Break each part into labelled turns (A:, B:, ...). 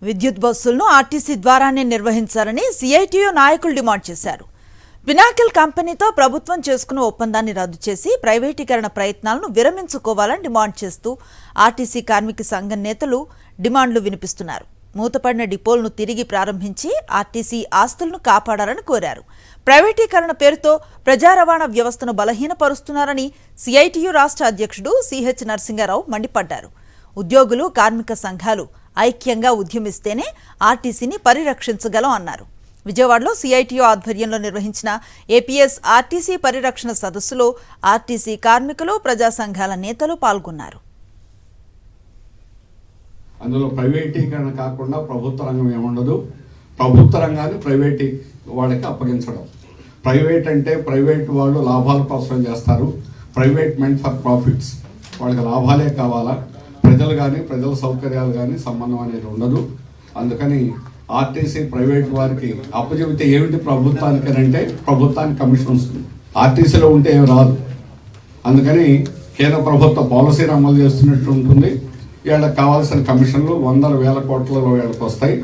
A: విద్యుత్ బస్సులను ఆర్టీసీ ద్వారానే నిర్వహించాలని సిఐటియు నాయకులు డిమాండ్ చేశారు. పినాకిల్ కంపెనీతో ప్రభుత్వం చేసుకున్న ఒప్పందాన్ని రద్దు చేసి ప్రైవేటీకరణ ప్రయత్నాలను విరమించుకోవాలని డిమాండ్ చేస్తూ ఆర్టీసీ కార్మిక సంఘం నేతలు డిమాండ్లు వినిపిస్తున్నారు. మూతపడిన డిపోలను తిరిగి ప్రారంభించి ఆర్టీసీ ఆస్తులను కాపాడాలని కోరారు. ప్రైవేటీకరణ పేరుతో ప్రజా రవాణా వ్యవస్థను బలహీనపరుస్తున్నారని సిఐటియు రాష్ట్ర అధ్యక్షుడు సిహెచ్ నరసింగారావు మండిపడ్డారు. ఉద్యోగులు, కార్మిక సంఘాలు ఐక్యంగా ఉద్యమిస్తేనే ఆర్టీసీని పరిరక్షించగలం అన్నారు. విజయవాడలో సిఐటియు ఆధ్వర్యంలో నిర్వహించిన ఏపీఎస్ ఆర్టీసీ పరిరక్షణ సదస్సులో ఆర్టీసీ కార్మికులు, ప్రజా సంఘాల నేతలు పాల్గొన్నారు.
B: అందులో ప్రైవేటీకరణ కాకుండా ప్రభుత్వ రంగం ఏముండదు. ప్రభుత్వ రంగాన్ని ప్రైవేట్ వాళ్ళకి అప్పగించడం. ప్రైవేట్ అంటే ప్రైవేట్ వాళ్ళు లాభాల కోసం చేస్తారు. Private meant for profits. వాళ్ళకి లాభాలే కావాలా, ప్రజలు కానీ ప్రజల సౌకర్యాలు కానీ సంబంధం అనేది ఉండదు. అందుకని ఆర్టీసీ ప్రైవేట్ వారికి అప్పచెబితే ఏమిటి ప్రభుత్వానికి అంటే ప్రభుత్వానికి కమిషన్ వస్తుంది. ఆర్టీసీలో ఉంటే ఏమి రాదు. అందుకని కేంద్ర ప్రభుత్వ పాలసీని అమలు చేస్తున్నట్టు ఉంటుంది. వీళ్ళకి కావాల్సిన కమిషన్లు వందల వేల కోట్లలో వీళ్ళకి వస్తాయి.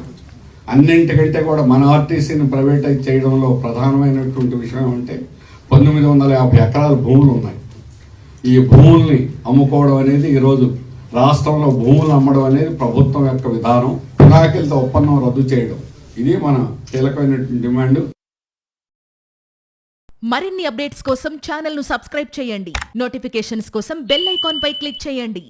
B: అన్నింటికంటే కూడా మన ఆర్టీసీని ప్రైవేటైజ్ చేయడంలో ప్రధానమైనటువంటి విషయం ఏమంటే 950 ఎకరాల భూములు ఉన్నాయి. ఈ భూముల్ని అమ్ముకోవడం అనేది ఈరోజు రాష్ట్రంలో భూములు అమ్మడం అనేది ప్రభుత్వం యొక్క విధానం. పినాకిల్తో ఒప్పందం రద్దు చేయడం ఇది మన కీలకమైనటువంటి డిమాండ్.
C: మరిన్ని అప్డేట్స్ కోసం ఛానల్ ను సబ్స్క్రైబ్ చేయండి. నోటిఫికేషన్స్ కోసం బెల్ ఐకాన్ పై క్లిక్ చేయండి.